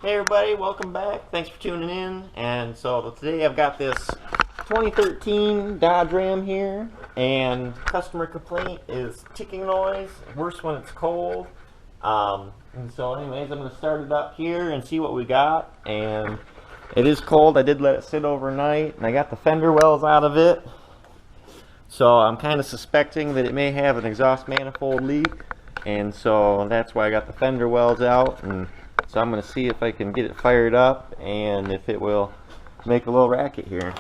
Hey everybody, welcome back. Thanks for tuning in. And so today I've got this 2013 Dodge Ram here, and customer complaint is ticking noise, worse when it's cold. And so anyways, I'm going to start it up here and see what we got. And it is cold. I did let it sit overnight, and I got the fender wells out of it. So I'm kind of suspecting that it may have an exhaust manifold leak, and so that's why I got the fender wells out. And so I'm going to see if I can get it fired up and if it will make a little racket here.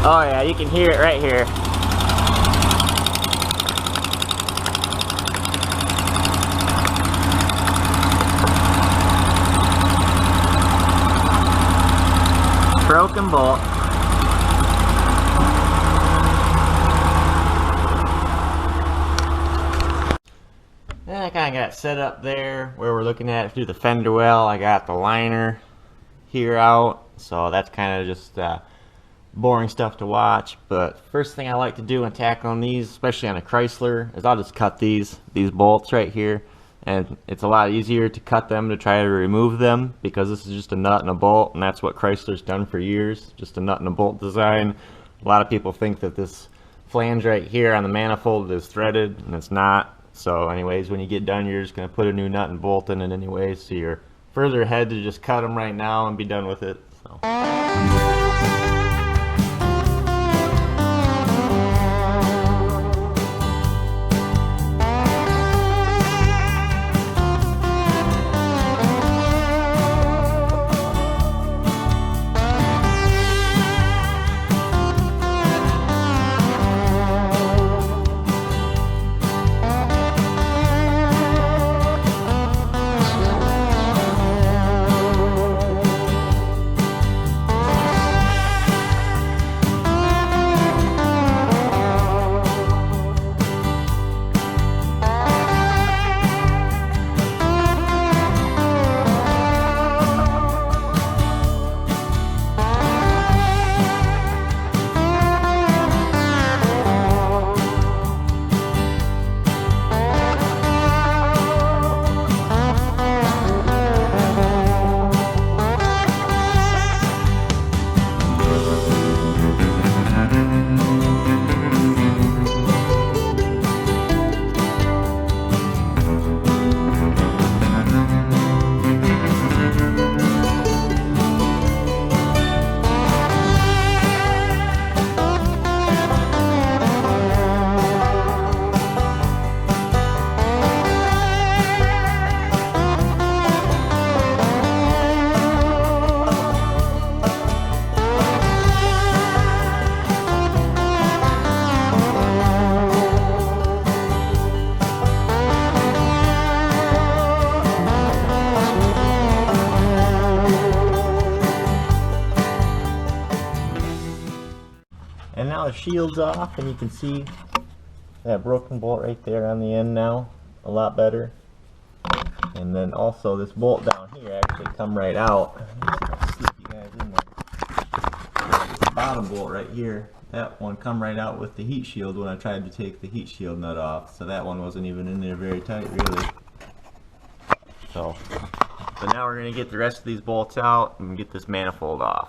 Oh yeah, you can hear it right here. Broken bolt. And I kind of got it set up there where we're looking at it through the fender well. I got the liner here out, so that's kind of just boring stuff to watch. But first thing I like to do when tackling these, especially on a Chrysler, is I'll just cut these bolts right here. And it's a lot easier to cut them to try to remove them, because this is just a nut and a bolt, and that's what Chrysler's done for years, just a nut and a bolt design. A lot of people think that this flange right here on the manifold is threaded, and it's not. So anyways, when you get done, you're just going to put a new nut and bolt in it anyways, so you're further ahead to just cut them right now and be done with it. So. And now the shield's off, and you can see that broken bolt right there on the end now, a lot better. And then also this bolt down here actually come right out. I'll slip you guys in there. This bottom bolt right here, that one come right out with the heat shield when I tried to take the heat shield nut off. So that one wasn't even in there very tight, really. So now we're going to get the rest of these bolts out and get this manifold off.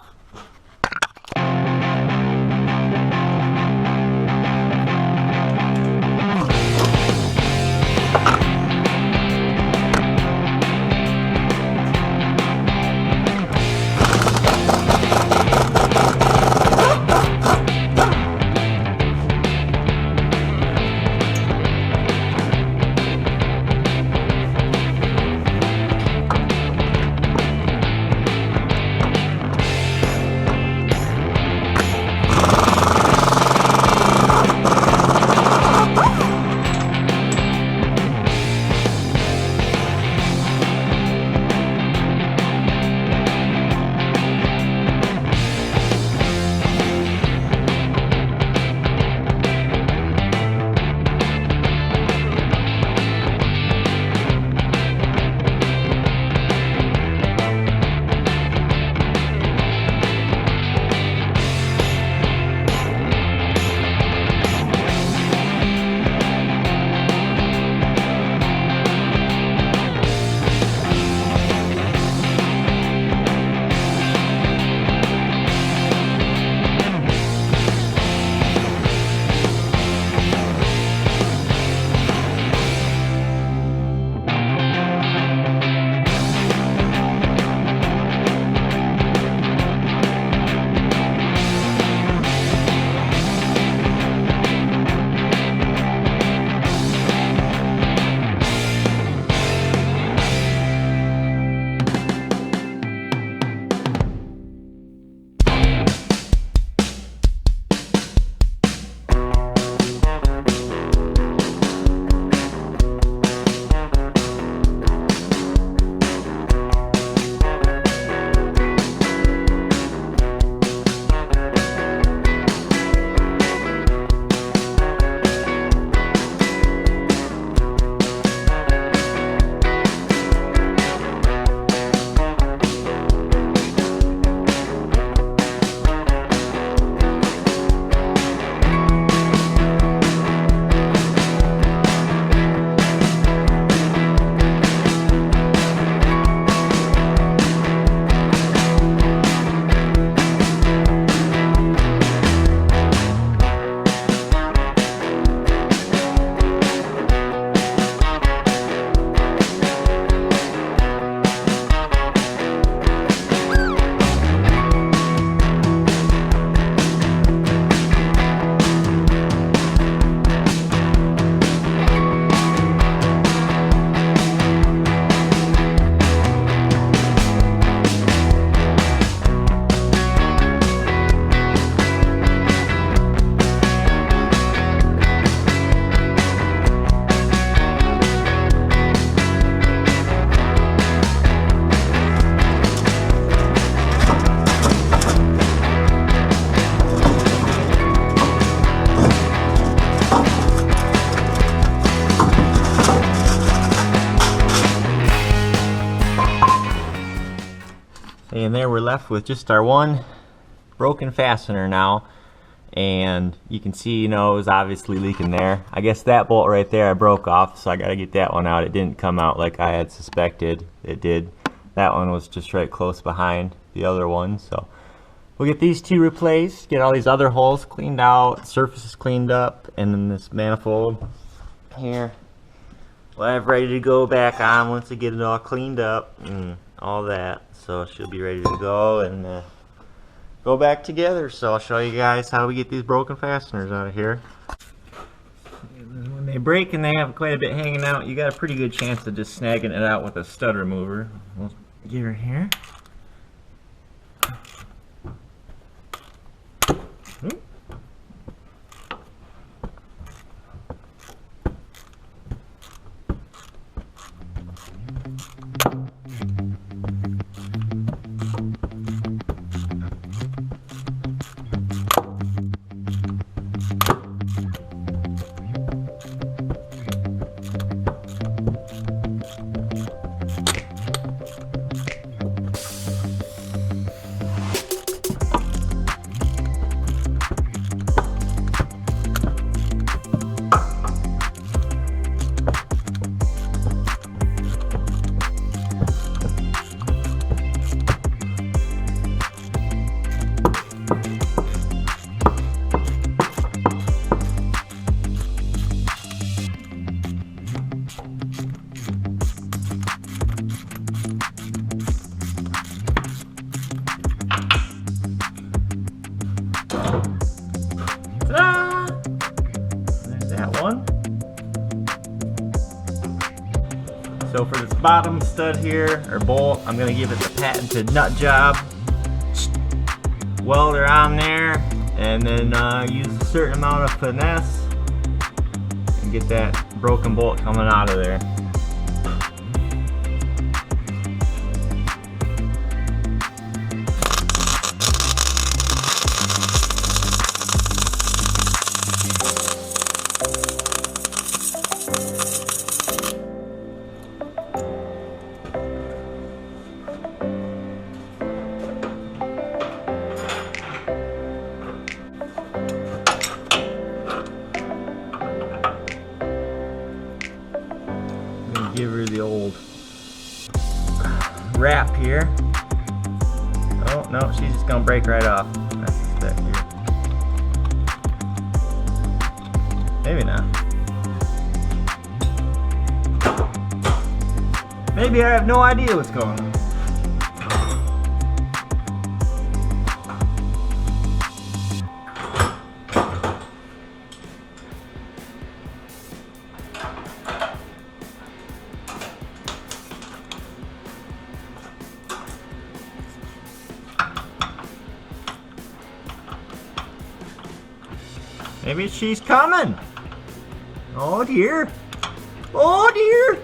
And there we're left with just our one broken fastener now. And you can see, you know, it was obviously leaking there. I guess that bolt right there I broke off, so I gotta get that one out. It didn't come out like I had suspected it did. That one was just right close behind the other one, so we'll get these two replaced, get all these other holes cleaned out, surfaces cleaned up, and then this manifold here we'll have ready to go back on once we get it all cleaned up and all that. So she'll be ready to go and go back together. So I'll show you guys how we get these broken fasteners out of here. When they break and they have quite a bit hanging out, you got a pretty good chance of just snagging it out with a stud remover. We'll get her here. There's that one. So for this bottom stud here, or bolt, I'm going to give it the patented nut job. Weld her on there, and then use a certain amount of finesse and get that broken bolt coming out of there. Give her the old wrap here. Oh no, she's just gonna break right off. I suspect here. Maybe not. Maybe I have no idea what's going on. Maybe she's coming. Oh dear. Oh dear.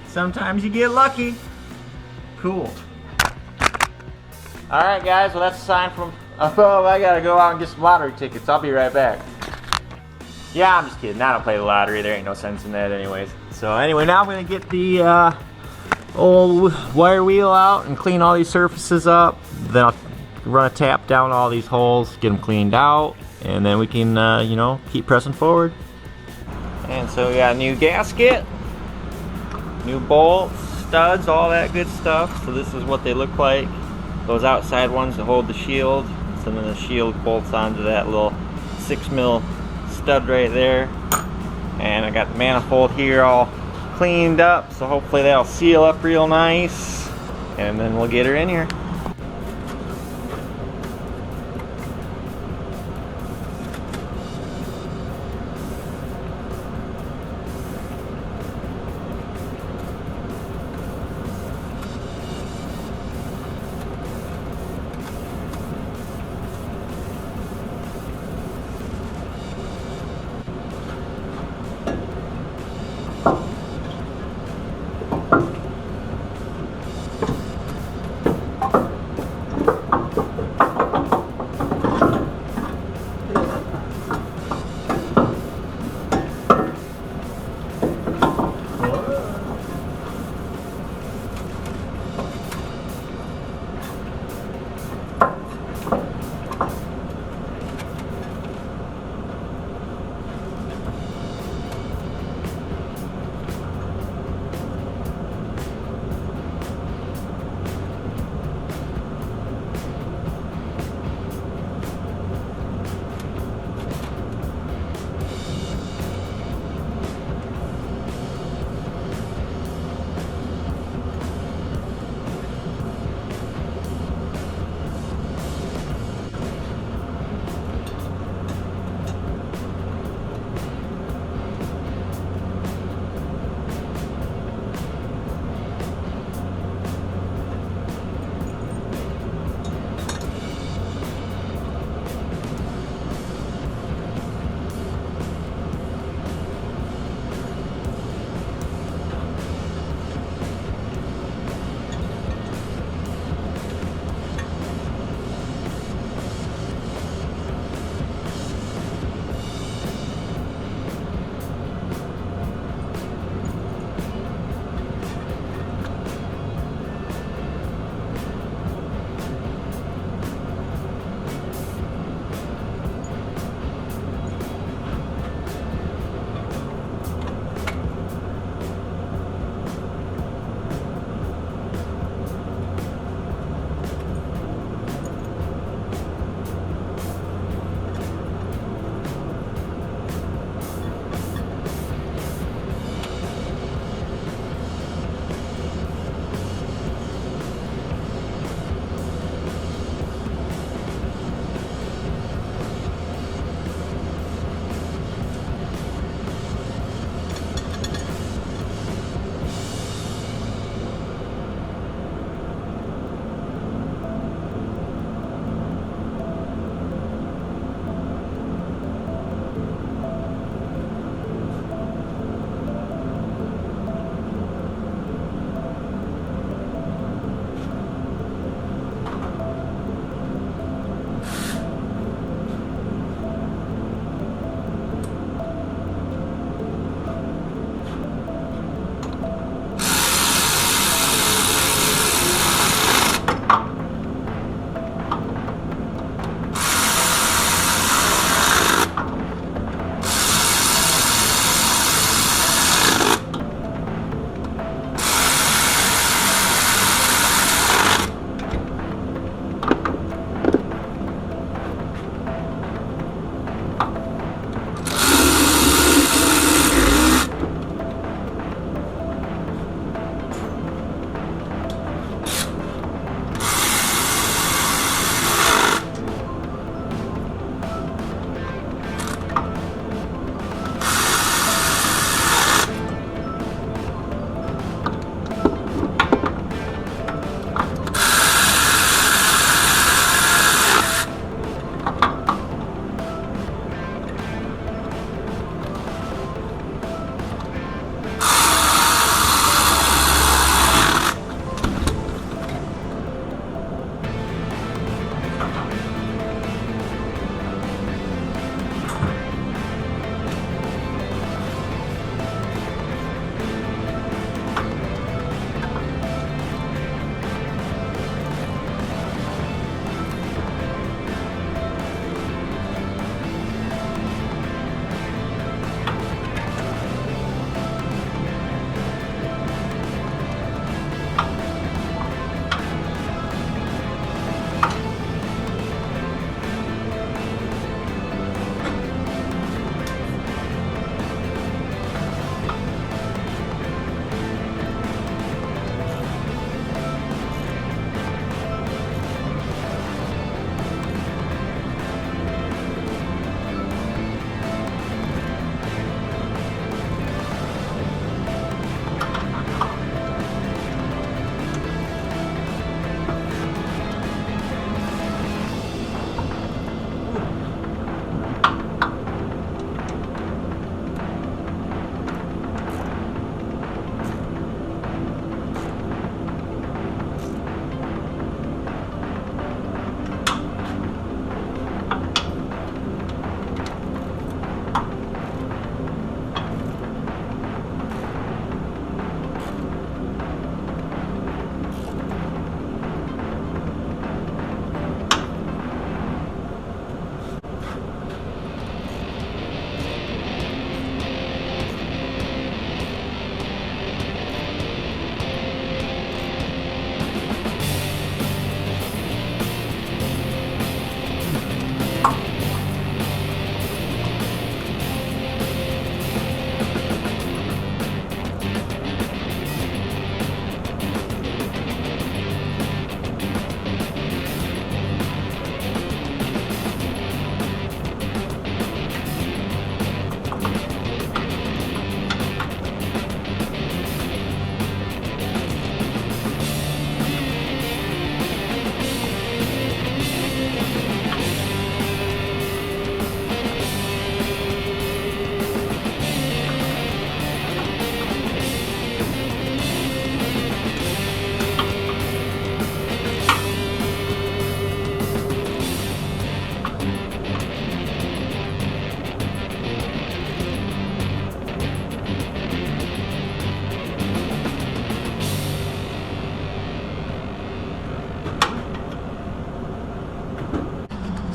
Sometimes you get lucky. Cool. Alright guys, well that's a sign from above. I gotta go out and get some lottery tickets. I'll be right back. Yeah, I'm just kidding. I don't play the lottery. There ain't no sense in that anyways. So anyway, now I'm gonna get the old wire wheel out and clean all these surfaces up. Then I'll run a tap down all these holes, get them cleaned out, and then we can you know, keep pressing forward. And so we got a new gasket, new bolts, studs, all that good stuff. So this is what they look like. Those outside ones that hold the shield, so then the shield bolts onto that little 6mm stud right there. And I got the manifold here all cleaned up, so hopefully that'll seal up real nice, and then we'll get her in here.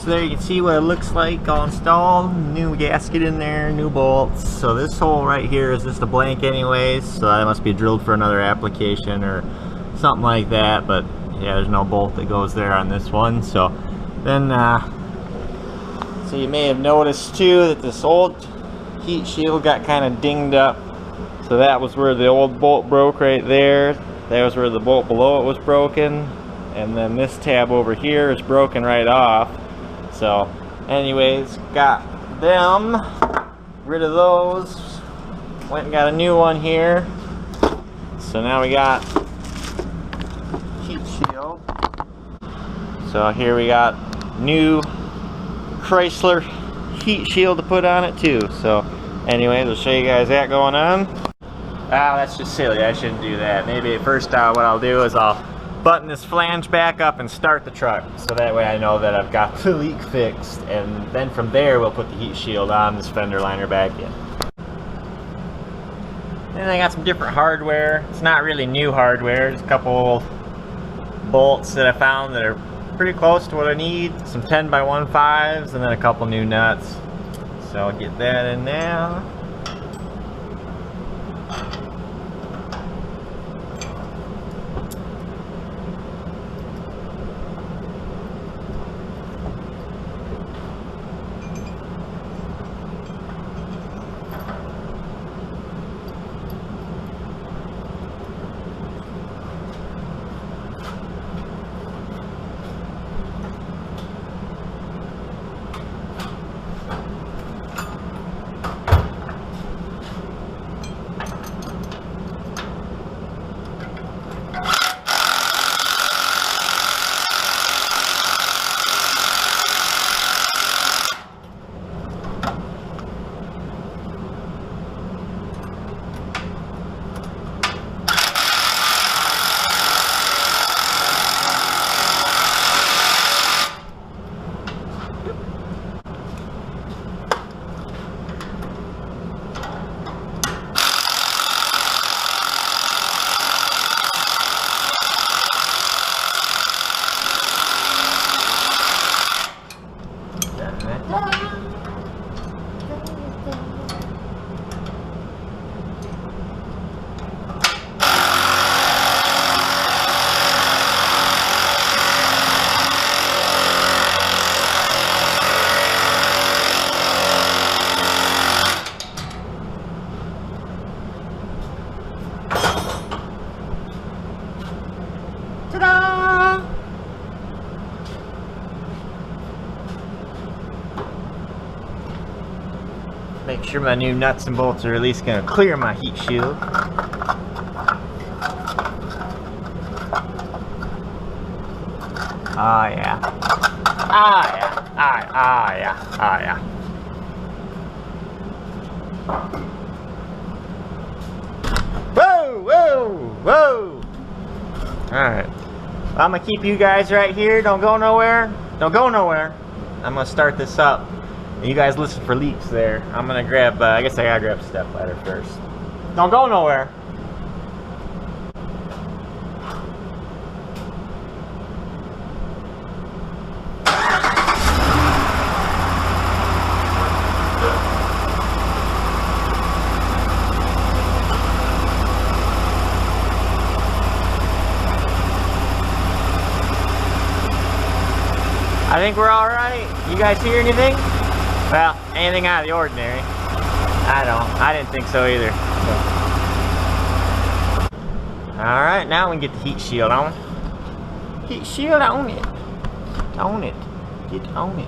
So there you can see what it looks like all installed. New gasket in there, new bolts. So this hole right here is just a blank anyways, so that must be drilled for another application or something like that, but yeah, there's no bolt that goes there on this one. So then so you may have noticed too that this old heat shield got kind of dinged up. So that was where the old bolt broke right there. That was where the bolt below it was broken, and then this tab over here is broken right off. So anyways, got them, rid of those, went and got a new one here. So now we got heat shield. So here we got new Chrysler heat shield to put on it too. So anyways, I'll show you guys that going on. Ah, that's just silly, I shouldn't do that. Maybe first what I'll do is I'll button this flange back up and start the truck, so that way I know that I've got the leak fixed, and then from there we'll put the heat shield on this fender liner back in. Then I got some different hardware. It's not really new hardware, just a couple bolts that I found that are pretty close to what I need. Some 10x15s and then a couple new nuts. So I'll get that in now. Make sure my new nuts and bolts are at least going to clear my heat shield. Ah yeah. Ah yeah. Ah yeah. Ah yeah. Whoa! Whoa! Whoa! Alright. I'm going to keep you guys right here. Don't go nowhere. Don't go nowhere. I'm going to start this up. You guys listen for leaks there. I'm gonna grab, I guess I gotta grab a step ladder first. Don't go nowhere. I think we're all right. You guys hear anything? Well, anything out of the ordinary. I didn't think so either. Alright, now we can get the heat shield on. Heat shield on it. On it. Get on it.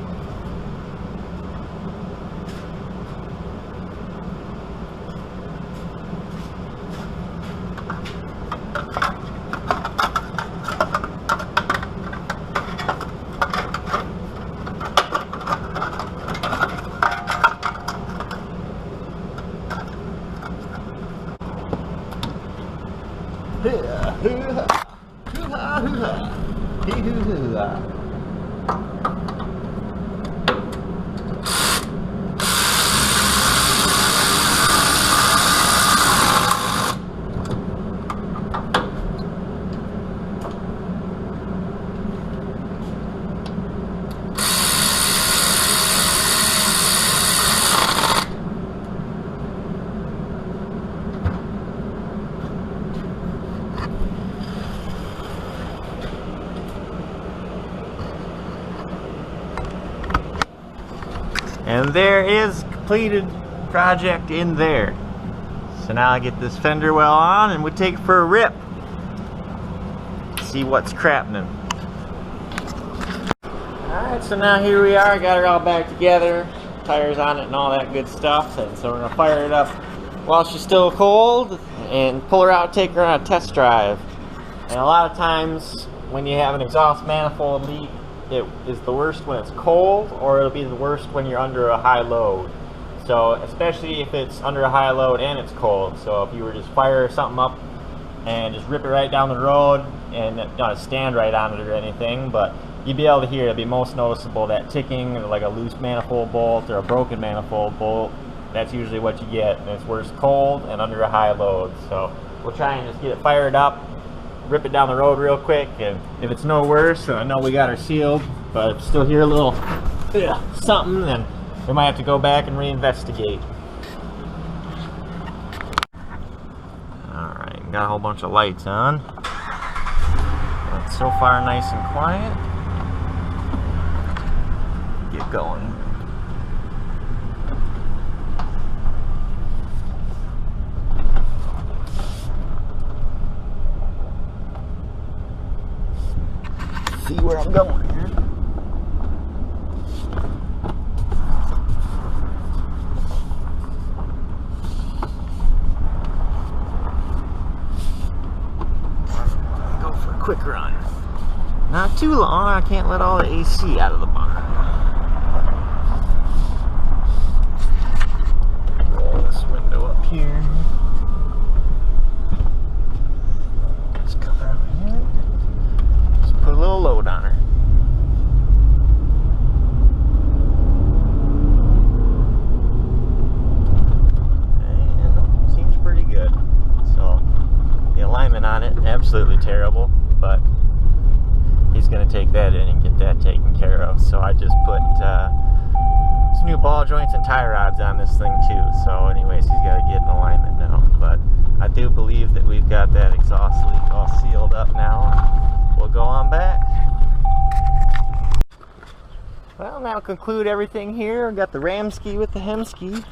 And there is completed project in there. So now I get this fender well on and we take it for a rip. See what's crappening. Alright, so now here we are, got it all back together, tires on it and all that good stuff, and so we're going to fire it up while she's still cold and pull her out, take her on a test drive. And a lot of times when you have an exhaust manifold leak, it is the worst when it's cold, or it'll be the worst when you're under a high load. So especially if it's under a high load and it's cold. So if you were just fire something up and just rip it right down the road and not stand right on it or anything, but you'd be able to hear it. It'd be most noticeable, that ticking, like a loose manifold bolt or a broken manifold bolt. That's usually what you get, and it's worse cold and under a high load. So we'll try and just get it fired up, rip it down the road real quick, and if it's no worse, I know we got her sealed, but if you still hear a little something, then we might have to go back and reinvestigate. Alright, got a whole bunch of lights on. But so far nice and quiet. Get going. See where I'm going here. Go for a quick run. Not too long, I can't let all the AC out of the barn. Roll this window up here. Just come around here. Just put a little load on her. And seems pretty good. So the alignment on it, absolutely terrible, but he's going to take that in and get that taken care of. So I just put some new ball joints and tie rods on this thing too. So anyways, he's got to get in alignment now. But I do believe that we've got that exhaust leak all sealed up now. We'll go on back. Well, that'll conclude everything here. Got the ram ski with the HEMI ski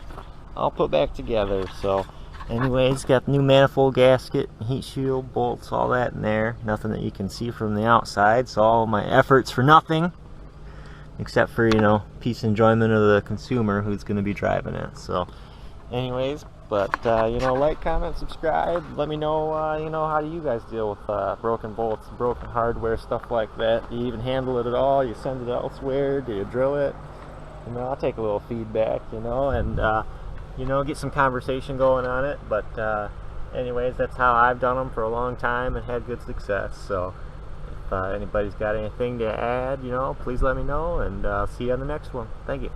all put back together. So anyways, got the new manifold gasket, heat shield, bolts, all that in there. Nothing that you can see from the outside, so all my efforts for nothing, except for, you know, peace and enjoyment of the consumer who's going to be driving it. So anyways, but you know, like, comment, subscribe. Let me know, you know, how do you guys deal with broken bolts, broken hardware, stuff like that? Do you even handle it at all? You send it elsewhere? Do you drill it? You know, I'll take a little feedback, you know, and you know, get some conversation going on it. But anyways, that's how I've done them for a long time and had good success. So if anybody's got anything to add, you know, please let me know, and I'll see you on the next one. Thank you.